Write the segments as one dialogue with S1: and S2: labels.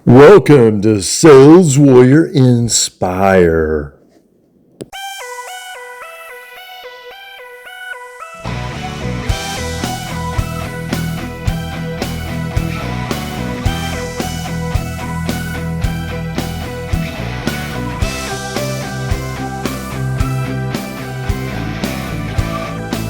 S1: Welcome to Saleswarrior Inspire.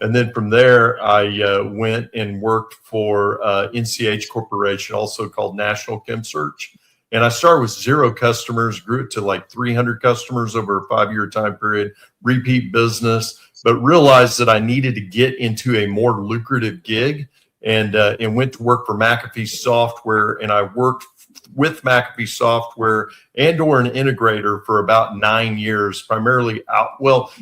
S1: And then from there, I went and worked for NCH Corporation, also called National Chem Search. And I started with 0 customers, grew it to like 300 customers over a 5-year time period, repeat business, but realized that I needed to get into a more lucrative gig and went to work for McAfee Software. And I worked with McAfee Software or an integrator for about 9 years, primarily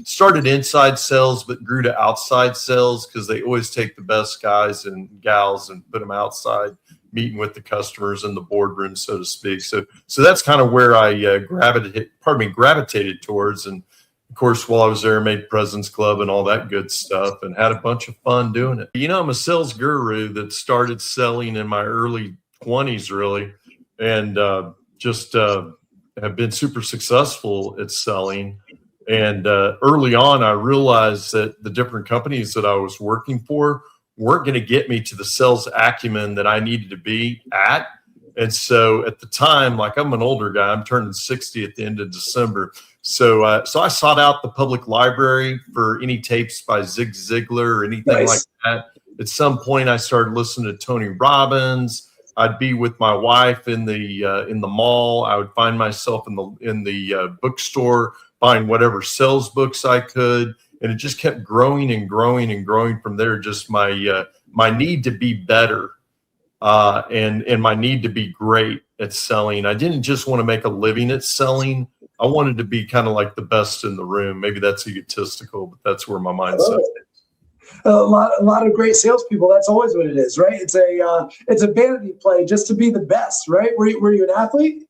S1: started inside sales, but grew to outside sales because they always take the best guys and gals and put them outside, meeting with the customers in the boardroom, so to speak. So that's kind of where I gravitated towards. And of course, while I was there, made President's Club and all that good stuff and had a bunch of fun doing it. You know, I'm a sales guru that started selling in my early 20s, really. And have been super successful at selling. And early on, I realized that the different companies that I was working for weren't going to get me to the sales acumen that I needed to be at. And so at the time, like I'm an older guy, I'm turning 60 at the end of December. So I sought out the public library for any tapes by Zig Ziglar or anything like that. At some point, I started listening to Tony Robbins. I'd be with my wife in the mall. I would find myself in the bookstore buying whatever sales books I could, and it just kept growing and growing and growing from there. Just my need to be better and my need to be great at selling. I didn't just want to make a living at selling. I wanted to be kind of like the best in the room. Maybe that's egotistical, but that's where my mindset is.
S2: A lot of great salespeople. That's always what it is, right? It's a vanity play just to be the best, right? Were you an athlete?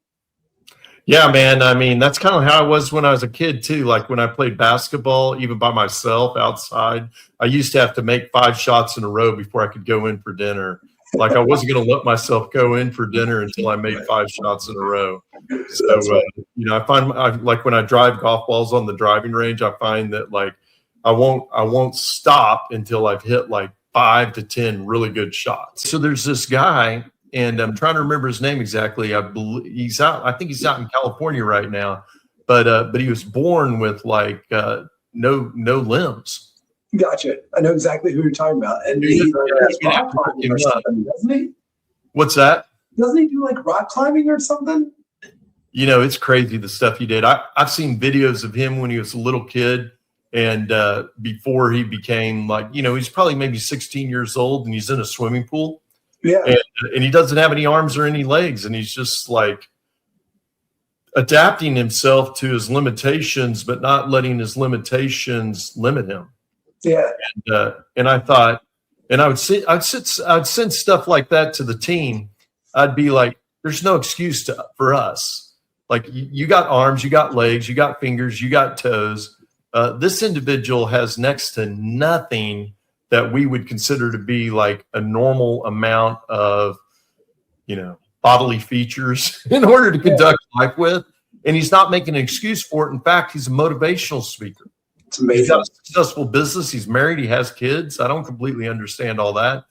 S1: Yeah, man. I mean, that's kind of how I was when I was a kid too. Like when I played basketball, even by myself outside, I used to have to make 5 shots in a row before I could go in for dinner. Like I wasn't going to let myself go in for dinner until I made 5 shots in a row. So, I find like when I drive golf balls on the driving range, I find that like I won't stop until I've hit like 5 to 10 really good shots. So there's this guy, and I'm trying to remember his name exactly. I think he's out in California right now, but he was born with like no limbs.
S2: Gotcha. I know exactly who you're talking about. And he rock climbing or something, doesn't he?
S1: What's that?
S2: Doesn't he do like rock climbing or something?
S1: You know, it's crazy the stuff he did. I've seen videos of him when he was a little kid. And before he became like, he's probably maybe 16 years old and he's in a swimming pool.
S2: Yeah.
S1: And he doesn't have any arms or any legs. And he's just like adapting himself to his limitations, but not letting his limitations limit him.
S2: Yeah.
S1: And I thought, and I'd send stuff like that to the team. I'd be like, there's no excuse for us. Like you got arms, you got legs, you got fingers, you got toes. This individual has next to nothing that we would consider to be like a normal amount of, bodily features in order to conduct life with. And he's not making an excuse for it. In fact, he's a motivational speaker.
S2: It's amazing.
S1: He's got a successful business. He's married. He has kids. I don't completely understand all that.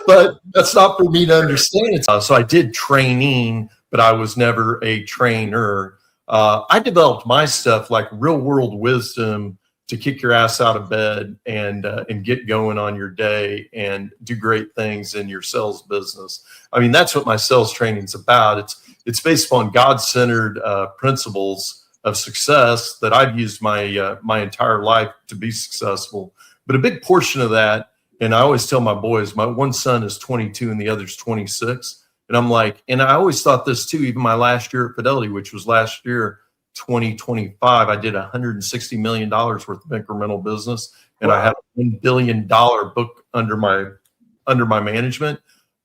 S1: But that's not for me to understand. So I did training, but I was never a trainer. I developed my stuff like real world wisdom to kick your ass out of bed and get going on your day and do great things in your sales business. I mean, that's what my sales training is about. It's based upon God-centered principles of success that I've used my entire life to be successful. But a big portion of that, and I always tell my boys, my one son is 22 and the other's 26. And I'm like, and I always thought this too, even my last year at Fidelity, which was last year, 2025, I did $160 million worth of incremental business. And wow. I had a $1 billion book under my management.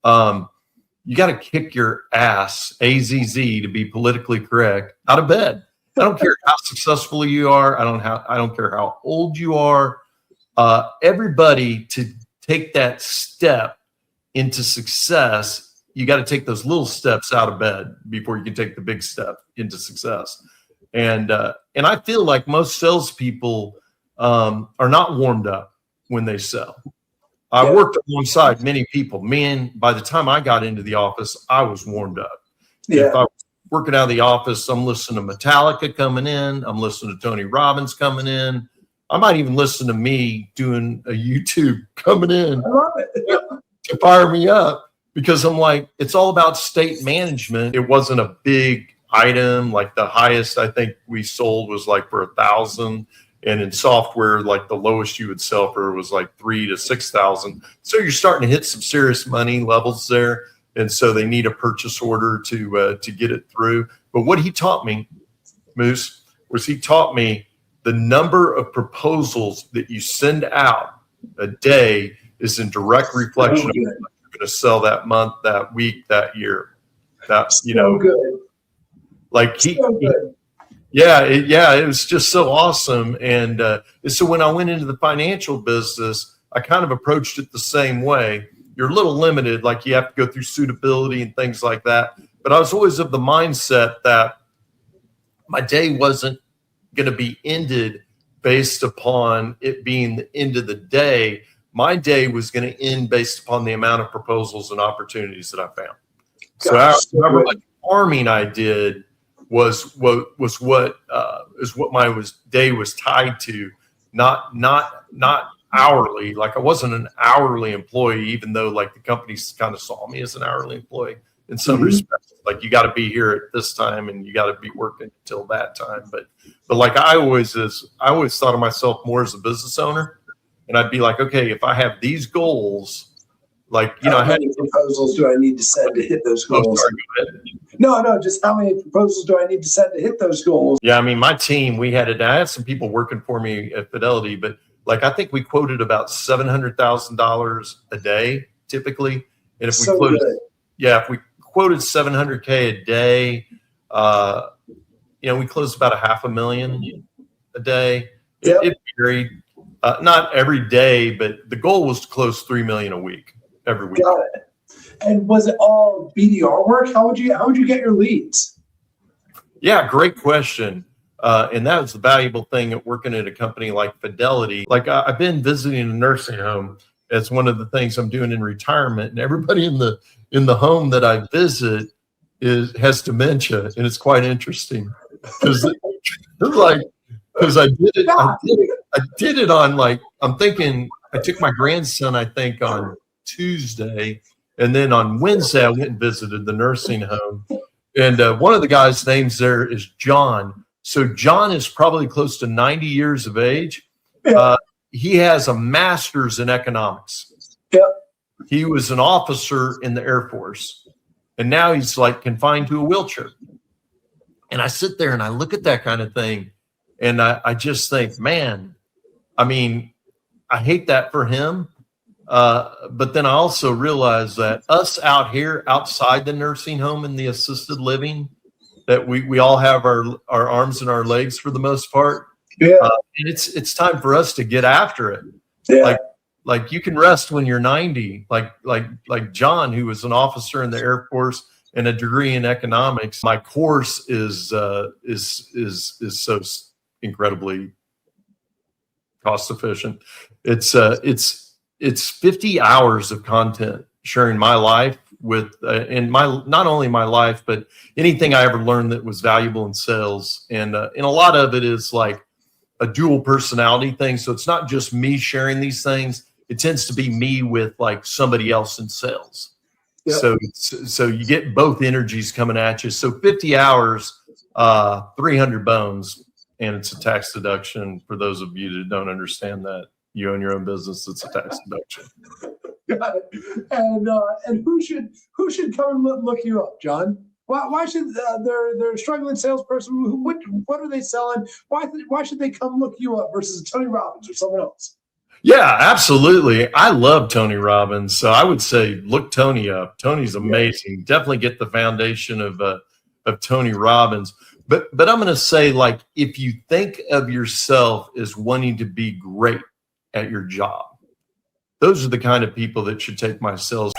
S1: You got to kick your ass, AZZ, to be politically correct, out of bed. I don't care how successful you are. I don't care how old you are. Everybody to take that step into success, you got to take those little steps out of bed before you can take the big step into success. And I feel like most salespeople are not warmed up when they sell. I worked alongside many people. Man, by the time I got into the office, I was warmed up.
S2: Yeah.
S1: If I was working out of the office, I'm listening to Metallica coming in. I'm listening to Tony Robbins coming in. I might even listen to me doing a YouTube coming in.
S2: I love it.
S1: To fire me up, because I'm like, it's all about state management. It wasn't a big item. Like the highest I think we sold was like for 1,000. And in software, like the lowest you would sell for was like 3,000 to 6,000. So you're starting to hit some serious money levels there. And so they need a purchase order to get it through. But what he taught me, Moose, was he taught me the number of proposals that you send out a day is in direct reflection of what you're going to sell that month, that week, that year. That's, you know,
S2: good.
S1: Like it was just so awesome. And so when I went into the financial business, I kind of approached it the same way. You're a little limited, like you have to go through suitability and things like that. But I was always of the mindset that my day wasn't going to be ended based upon it being the end of the day. My day was going to end based upon the amount of proposals and opportunities that I found. So I remember like farming I did was what my day was tied to, not hourly. Like I wasn't an hourly employee, even though like the company kind of saw me as an hourly employee in some respects. Like you got to be here at this time and you got to be working until that time. But like I always thought of myself more as a business owner. And I'd be like, okay, if I have these goals, like, you know,
S2: how many proposals do I need to send to hit those goals?
S1: Oh, sorry, go ahead.
S2: No, just how many proposals do I need to send to hit those goals?
S1: Yeah, I mean, my team, I had some people working for me at Fidelity, but like I think we quoted about $700,000 a day typically. And if we if we quoted $700K a day, we closed about $500,000 a day. It varied. Not every day, but the goal was to close $3 million a week every week.
S2: Got it. And was it all BDR work? How would you get your leads?
S1: Yeah, great question. And that was the valuable thing at working at a company like Fidelity. Like I've been visiting a nursing home. It's one of the things I'm doing in retirement, and everybody in the home that I visit has dementia, and it's quite interesting because I did it on like, I'm thinking I took my grandson, I think on Tuesday, and then on Wednesday I went and visited the nursing home. And one of the guys' names there is John. So John is probably close to 90 years of age. He has a master's in economics.
S2: Yep.
S1: He was an officer in the Air Force, and now he's like confined to a wheelchair. And I sit there and I look at that kind of thing, and I just think, man, I mean, I hate that for him. But then I also realize that us out here outside the nursing home and the assisted living, that we all have our arms and our legs for the most part.
S2: Yeah.
S1: And it's time for us to get after it.
S2: Yeah.
S1: Like you can rest when you're 90, like John, who was an officer in the Air Force and a degree in economics. My course is so incredibly cost efficient. It's 50 hours of content sharing my life with and not only my life, but anything I ever learned that was valuable in sales. And a lot of it is like a dual personality thing. So it's not just me sharing these things. It tends to be me with like somebody else in sales. Yep. So you get both energies coming at you. So 50 hours, 300 bones, and it's a tax deduction for those of you that don't understand that. You own your own business, it's a tax deduction.
S2: Got it. And who should come and look you up, John? Why should they're a struggling salesperson? What are they selling? Why should they come look you up versus Tony Robbins or someone else?
S1: Yeah, absolutely. I love Tony Robbins, so I would say look Tony up. Tony's amazing. Yeah. Definitely get the foundation of Tony Robbins. But I'm going to say, like, if you think of yourself as wanting to be great at your job, those are the kind of people that should take my sales